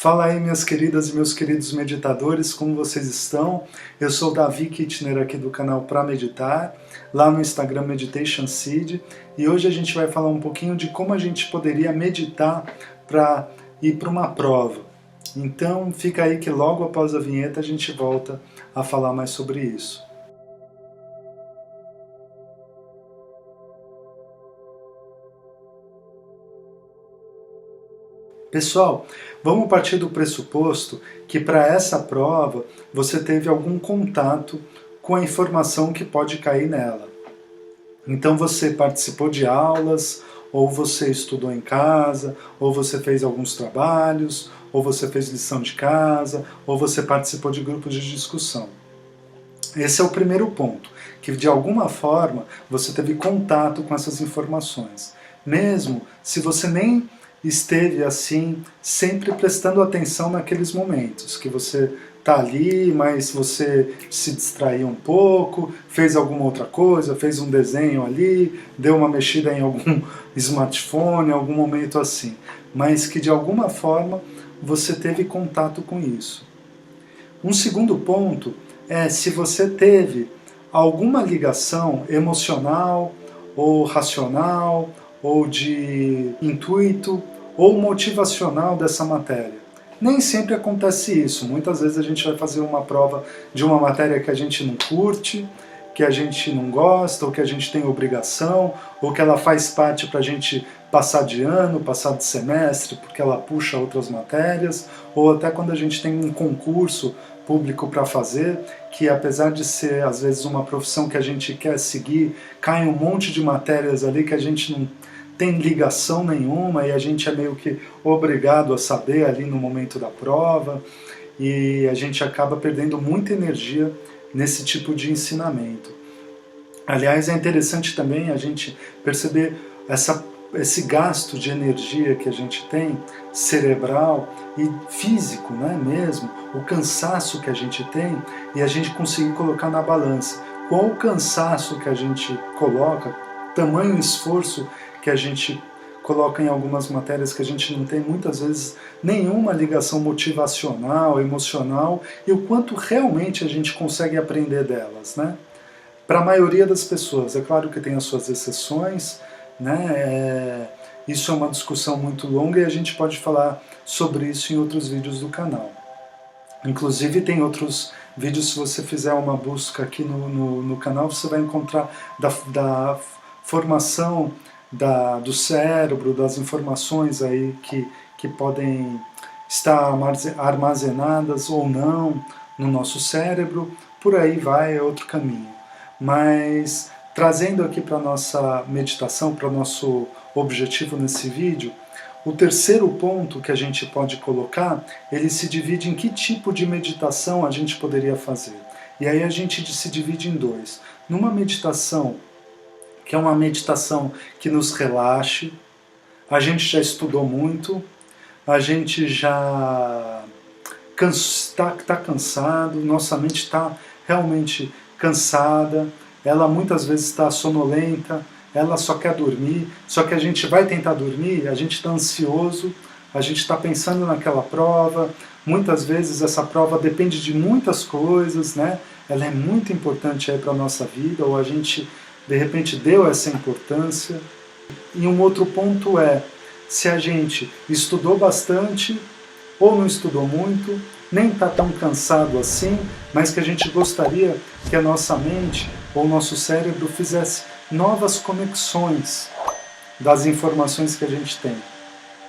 Fala aí, minhas queridas e meus queridos meditadores, como vocês estão? Eu sou o Davi Kittner aqui do canal Pra Meditar, lá no Instagram Meditation Seed, e hoje a gente vai falar um pouquinho de como a gente poderia meditar para ir para uma prova. Então fica aí que logo após a vinheta a gente volta a falar mais sobre isso. Pessoal, vamos partir do pressuposto que para essa prova você teve algum contato com a informação que pode cair nela. Então você participou de aulas, ou você estudou em casa, ou você fez alguns trabalhos, ou você fez lição de casa, ou você participou de grupos de discussão. Esse é o primeiro ponto, que de alguma forma você teve contato com essas informações. Mesmo se você nem esteve assim, sempre prestando atenção naqueles momentos, que você está ali, mas você se distraiu um pouco, fez alguma outra coisa, fez um desenho ali, deu uma mexida em algum smartphone, algum momento assim, mas que de alguma forma você teve contato com isso. Um segundo ponto é se você teve alguma ligação emocional ou racional ou de intuito ou motivacional dessa matéria. Nem sempre acontece isso, muitas vezes a gente vai fazer uma prova de uma matéria que a gente não curte, que a gente não gosta, ou que a gente tem obrigação, ou que ela faz parte para a gente passar de ano, passar de semestre, porque ela puxa outras matérias, ou até quando a gente tem um concurso público para fazer, que apesar de ser às vezes uma profissão que a gente quer seguir, cai um monte de matérias ali que a gente não tem ligação nenhuma e a gente é meio que obrigado a saber ali no momento da prova, e a gente acaba perdendo muita energia nesse tipo de ensinamento. Aliás, é interessante também a gente perceber esse gasto de energia que a gente tem, cerebral e físico, né, mesmo, o cansaço que a gente tem, e a gente conseguir colocar na balança. Qual o cansaço que a gente coloca, tamanho esforço que a gente coloca em algumas matérias que a gente não tem muitas vezes nenhuma ligação motivacional, emocional, e o quanto realmente a gente consegue aprender delas, né? Para a maioria das pessoas, é claro que tem as suas exceções, né? Isso é uma discussão muito longa e a gente pode falar sobre isso em outros vídeos do canal. Inclusive tem outros vídeos, se você fizer uma busca aqui no canal, você vai encontrar da formação do cérebro, das informações aí que podem estar armazenadas ou não no nosso cérebro, por aí vai, é outro caminho. Mas trazendo aqui para a nossa meditação, para o nosso objetivo nesse vídeo, o terceiro ponto que a gente pode colocar, ele se divide em que tipo de meditação a gente poderia fazer. E aí a gente se divide em dois. Numa meditação que é uma meditação que nos relaxe, a gente já estudou muito, a gente já está cansado, nossa mente está realmente cansada, ela muitas vezes está sonolenta, ela só quer dormir, só que a gente vai tentar dormir, a gente está ansioso, a gente está pensando naquela prova, muitas vezes essa prova depende de muitas coisas, né? Ela é muito importante para a nossa vida, ou a gente de repente deu essa importância. E um outro ponto é, se a gente estudou bastante, ou não estudou muito, nem está tão cansado assim, mas que a gente gostaria que a nossa mente ou o nosso cérebro fizesse novas conexões das informações que a gente tem.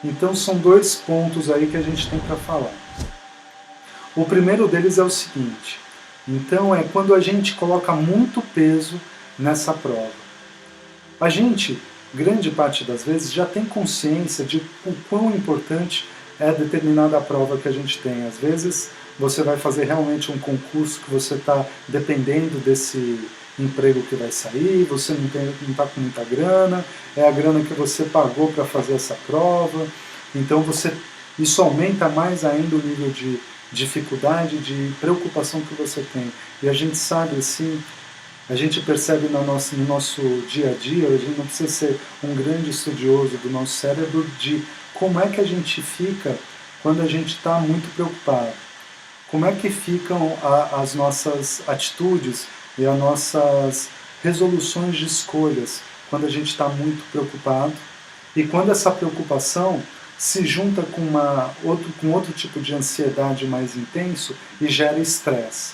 Então são dois pontos aí que a gente tem para falar. O primeiro deles é o seguinte, então é quando a gente coloca muito peso nessa prova. A gente, grande parte das vezes, já tem consciência de o quão importante é determinada prova que a gente tem. Às vezes você vai fazer realmente um concurso que você está dependendo desse emprego que vai sair, você não está com muita grana, é a grana que você pagou para fazer essa prova, então isso aumenta mais ainda o nível de dificuldade, de preocupação que você tem. E a gente sabe assim, a gente percebe no nosso dia a dia, a gente não precisa ser um grande estudioso do nosso cérebro, de como é que a gente fica quando a gente está muito preocupado? Como é que ficam as nossas atitudes e as nossas resoluções de escolhas quando a gente está muito preocupado e quando essa preocupação se junta com outro tipo de ansiedade mais intenso e gera estresse.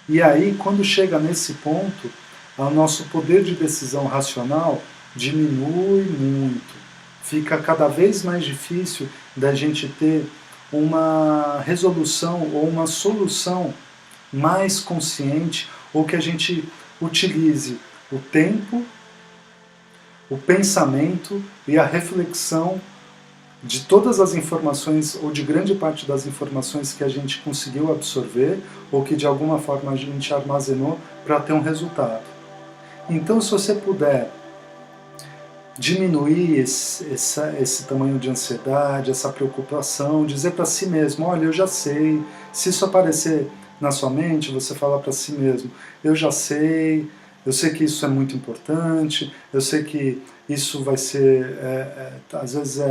E aí, quando chega nesse ponto, o nosso poder de decisão racional diminui muito. Fica cada vez mais difícil da gente ter uma resolução ou uma solução mais consciente, ou que a gente utilize o tempo, o pensamento e a reflexão de todas as informações, ou de grande parte das informações que a gente conseguiu absorver, ou que de alguma forma a gente armazenou para ter um resultado. Então, se você puder diminuir esse tamanho de ansiedade, essa preocupação, dizer para si mesmo, olha, eu já sei, se isso aparecer na sua mente, você fala para si mesmo, eu sei que isso é muito importante, eu sei que isso vai ser, às vezes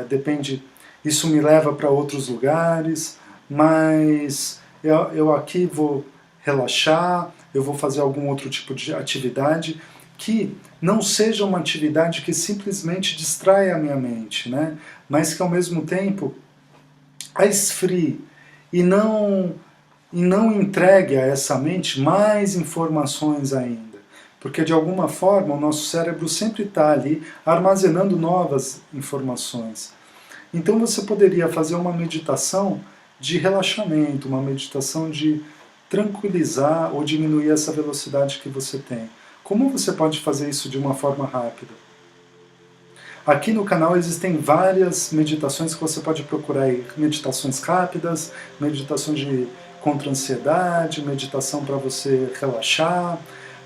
depende, isso me leva para outros lugares, mas eu aqui vou relaxar, eu vou fazer algum outro tipo de atividade que não seja uma atividade que simplesmente distraia a minha mente, né? Mas que ao mesmo tempo a esfrie e não entregue a essa mente mais informações ainda. Porque de alguma forma o nosso cérebro sempre está ali armazenando novas informações. Então você poderia fazer uma meditação de relaxamento, uma meditação de tranquilizar ou diminuir essa velocidade que você tem. Como você pode fazer isso de uma forma rápida? Aqui no canal existem várias meditações que você pode procurar aí. Meditações rápidas, meditações contra a ansiedade, meditação para você relaxar.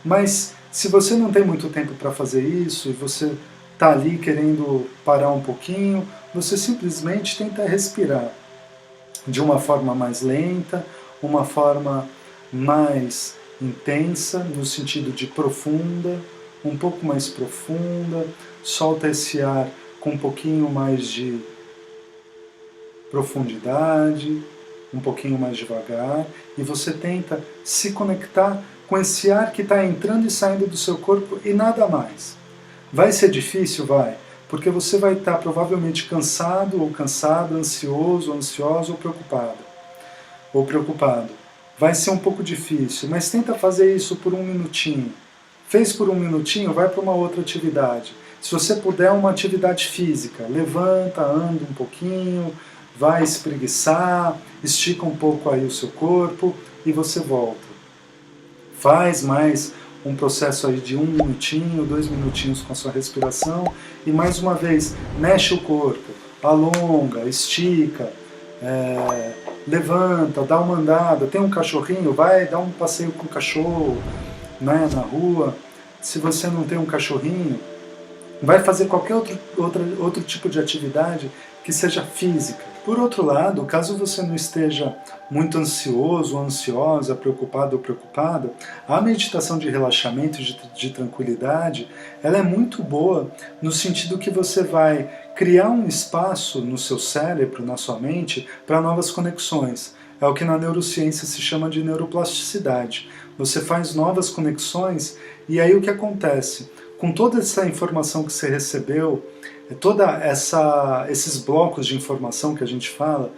Mas se você não tem muito tempo para fazer isso e você está ali querendo parar um pouquinho, você simplesmente tenta respirar de uma forma mais lenta, uma forma mais intensa, no sentido de profunda, um pouco mais profunda, solta esse ar com um pouquinho mais de profundidade, um pouquinho mais devagar, e você tenta se conectar com esse ar que está entrando e saindo do seu corpo e nada mais. Vai ser difícil? Vai, porque você vai estar provavelmente cansado ou cansada, ansioso, ansiosa ou preocupado. Vai ser um pouco difícil, mas tenta fazer isso por um minutinho. Fez por um minutinho, vai para uma outra atividade. Se você puder, uma atividade física, levanta, anda um pouquinho, vai espreguiçar, estica um pouco aí o seu corpo e você volta. Faz mais um processo aí de 1 minutinho, 2 minutinhos com a sua respiração e mais uma vez, mexe o corpo, alonga, estica, levanta, dá uma andada, tem um cachorrinho, vai dar um passeio com o cachorro, né, na rua. Se você não tem um cachorrinho, vai fazer qualquer outro tipo de atividade que seja física. Por outro lado, caso você não esteja muito ansioso ou ansiosa, preocupado ou preocupada, a meditação de relaxamento, de tranquilidade, ela é muito boa no sentido que você vai criar um espaço no seu cérebro, na sua mente, para novas conexões. É o que na neurociência se chama de neuroplasticidade. Você faz novas conexões e aí o que acontece? Com toda essa informação que você recebeu, esses blocos de informação que a gente fala,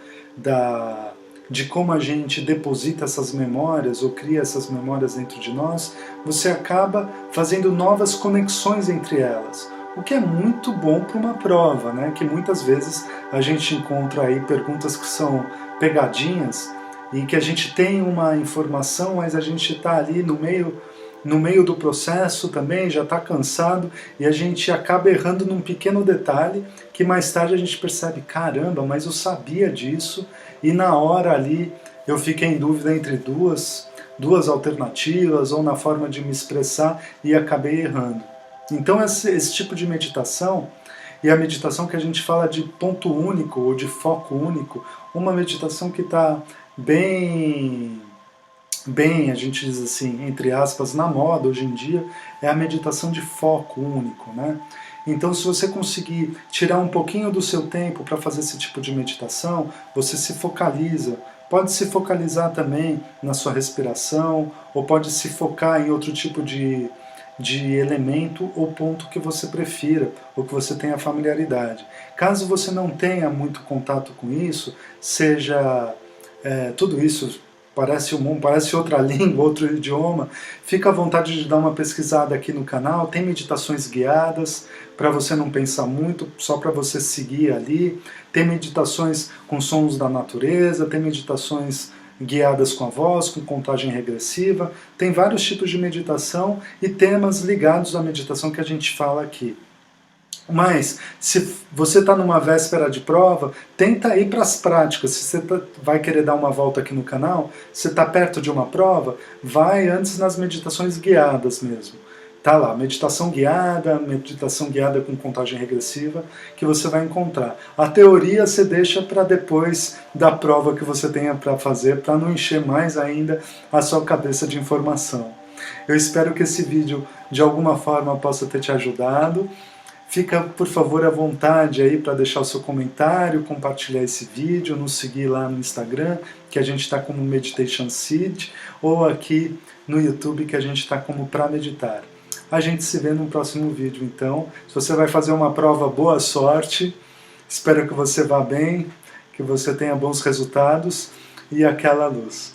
de como a gente deposita essas memórias ou cria essas memórias dentro de nós, você acaba fazendo novas conexões entre elas. O que é muito bom para uma prova, né? Que muitas vezes a gente encontra aí perguntas que são pegadinhas e que a gente tem uma informação, mas a gente está ali no meio do processo também, já está cansado e a gente acaba errando num pequeno detalhe que mais tarde a gente percebe, caramba, mas eu sabia disso e na hora ali eu fiquei em dúvida entre duas alternativas ou na forma de me expressar e acabei errando. Então esse tipo de meditação, e a meditação que a gente fala de ponto único ou de foco único, uma meditação que está bem, a gente diz assim, entre aspas, na moda hoje em dia, é a meditação de foco único, né? Então, se você conseguir tirar um pouquinho do seu tempo para fazer esse tipo de meditação, você se focaliza. Pode se focalizar também na sua respiração, ou pode se focar em outro tipo de elemento ou ponto que você prefira, ou que você tenha familiaridade. Caso você não tenha muito contato com isso, seja tudo isso parece parece outra língua, outro idioma, fica à vontade de dar uma pesquisada aqui no canal, tem meditações guiadas, para você não pensar muito, só para você seguir ali, tem meditações com sons da natureza, tem meditações guiadas com a voz, com contagem regressiva, tem vários tipos de meditação e temas ligados à meditação que a gente fala aqui. Mas, se você está numa véspera de prova, tenta ir para as práticas. Se você vai querer dar uma volta aqui no canal, você está perto de uma prova, vai antes nas meditações guiadas mesmo. Tá lá, meditação guiada com contagem regressiva, que você vai encontrar. A teoria você deixa para depois da prova que você tenha para fazer, para não encher mais ainda a sua cabeça de informação. Eu espero que esse vídeo, de alguma forma, possa ter te ajudado. Fica, por favor, à vontade aí para deixar o seu comentário, compartilhar esse vídeo, nos seguir lá no Instagram, que a gente está como Meditation Seed, ou aqui no YouTube, que a gente está como Pra Meditar. A gente se vê no próximo vídeo, então. Se você vai fazer uma prova, boa sorte. Espero que você vá bem, que você tenha bons resultados e aquela luz.